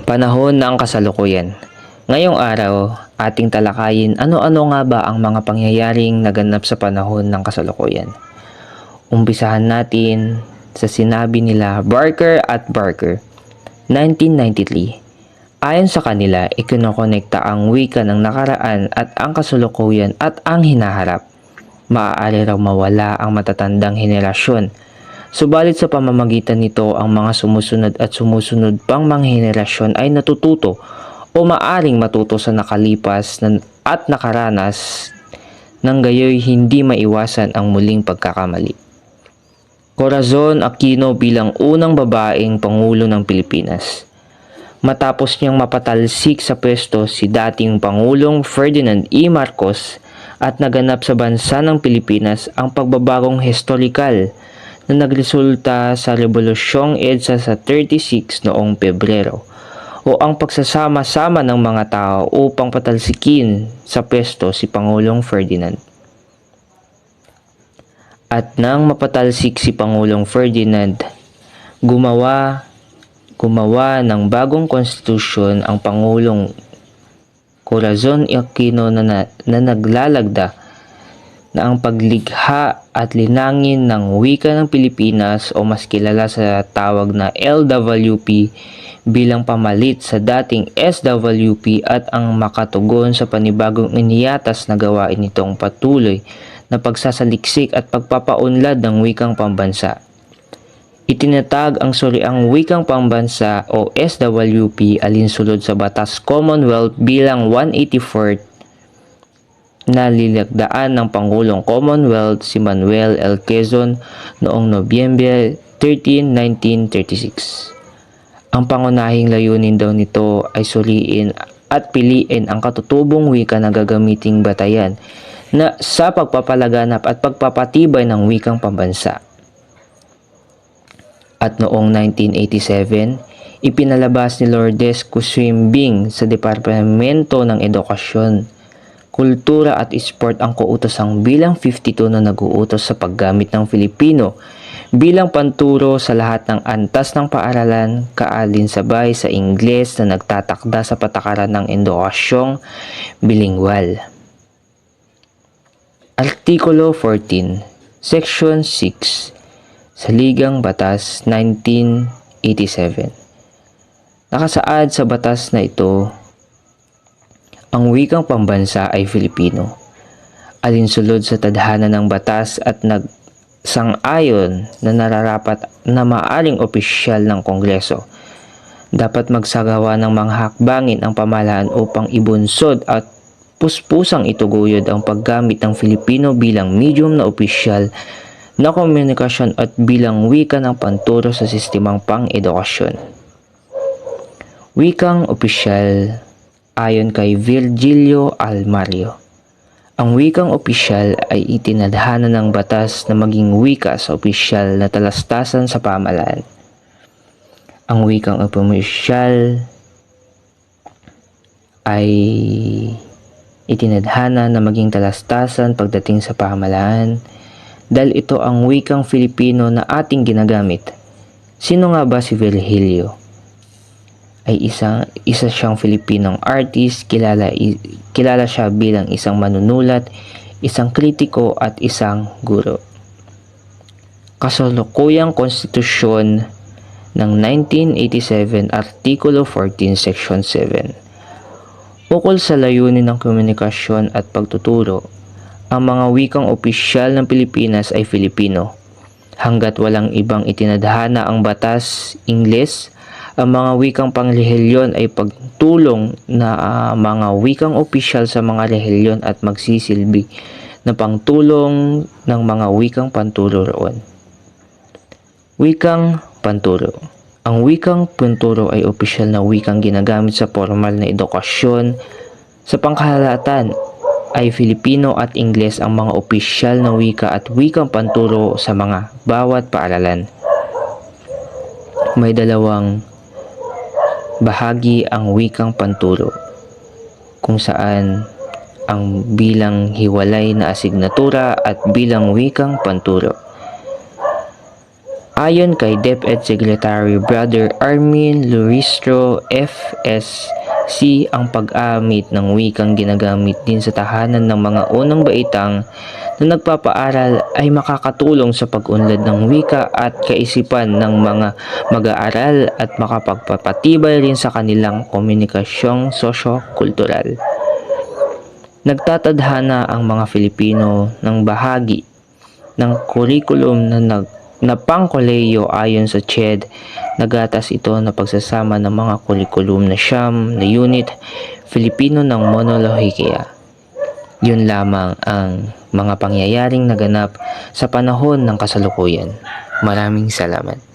Panahon ng kasalukuyan. Ngayong araw, ating talakayin ano-ano nga ba ang mga pangyayaring naganap sa panahon ng kasalukuyan. Umpisahan natin sa sinabi nila Barker at Barker, 1993. Ayon sa kanila, ikinokonekta ang wika ng nakaraan at ang kasalukuyan at ang hinaharap. Maaari raw mawala ang matatandang henerasyon. Subalit sa pamamagitan nito ang mga sumusunod at sumusunod pang mga henerasyon ay natututo o maaring matuto sa nakalipas at nakaranas nang gayoy hindi maiwasan ang muling pagkakamali. Corazon Aquino bilang unang babaeng Pangulo ng Pilipinas. Matapos niyang mapatalsik sa pwesto si dating Pangulong Ferdinand E. Marcos at naganap sa bansa ng Pilipinas ang pagbabagong historikal na nagresulta sa Rebolusyong EDSA sa 36 noong Pebrero o ang pagsasama-sama ng mga tao upang patalsikin sa pwesto si Pangulong Ferdinand. At nang mapatalsik si Pangulong Ferdinand, gumawa ng bagong konstitusyon ang Pangulong Corazon Aquino na naglalagda na ang paglikha at linangin ng wika ng Pilipinas o mas kilala sa tawag na LWP bilang pamalit sa dating SWP at ang makatugon sa panibagong iniyatas na gawain nitong patuloy na pagsasaliksik at pagpapaunlad ng wikang pambansa. Itinatag ang suriang wikang pambansa o SWP alinsulod sa Batas Commonwealth bilang 184 na lilagdaan ng Pangulong Commonwealth si Manuel L. Quezon noong Nobyembre 13, 1936. Ang pangunahing layunin daw nito ay suriin at piliin ang katutubong wika na gagamiting batayan na sa pagpapalaganap at pagpapatibay ng wikang pambansa. At noong 1987, ipinalabas ni Lourdes Kusimbing sa Departamento ng Edukasyon, Kultura at Sport ang kautosang bilang 52 na nag-uutos sa paggamit ng Filipino bilang panturo sa lahat ng antas ng paaralan kaalinsabay sa Ingles na nagtatakda sa patakaran ng edukasyong bilingwal. Artikulo 14, Section 6 sa Ligang Batas 1987. Nakasaad sa batas na ito, ang wikang pambansa ay Filipino. Alinsulod sa tadhana ng batas at nagsang-ayon na nararapat na maaring opisyal ng Kongreso, dapat magsagawa ng mga hakbangin ang pamahalaan upang ibunsod at puspusang ituguyod ang paggamit ng Filipino bilang medium na opisyal na komunikasyon at bilang wika ng panturo sa sistemang pang-edukasyon. Wikang opisyal ayon kay Virgilio Almario. Ang wikang opisyal ay itinadhana ng batas na maging wika sa opisyal na talastasan sa pamahalaan. Ang wikang opisyal ay itinadhana na maging talastasan pagdating sa pamahalaan dahil ito ang wikang Filipino na ating ginagamit. Sino nga ba si Virgilio? Ay isa siyang Filipinong artist, kilala siya bilang isang manunulat, isang kritiko at isang guro. Kasalukuyang konstitusyon ng 1987 Artikulo 14 Section 7. Ukol sa layunin ng komunikasyon at pagtuturo, ang mga wikang opisyal ng Pilipinas ay Filipino. Hanggat walang ibang itinadhana ang batas Ingles, ang mga wikang pangrehilyon ay pagtulong na mga wikang opisyal sa mga rehilyon at magsisilbi na pangtulong ng mga wikang panturo roon. Wikang panturo. Ang wikang panturo ay opisyal na wikang ginagamit sa formal na edukasyon. Sa pangkalahatan ay Filipino at Ingles ang mga opisyal na wika at wikang panturo sa mga bawat paaralan. May dalawang bahagi ang wikang panturo, kung saan ang bilang hiwalay na asignatura at bilang wikang panturo. Ayon kay DepEd Secretary Brother Armin Luristro, FSC, ang pag-amit ng wikang ginagamit din sa tahanan ng mga unang baitang na nagpapaaral ay makakatulong sa pag-unlad ng wika at kaisipan ng mga mag-aaral at makapagpapatibay rin sa kanilang komunikasyong sosyo-kultural. Nagtatadhana ang mga Filipino ng bahagi ng kurikulum na pangkolehiyo ayon sa CHED. Nagatas ito na pagsasama ng mga kurikulum na siyam na unit Filipino ng monolohiya. Yun lamang ang mga pangyayaring naganap sa panahon ng kasalukuyan. Maraming salamat.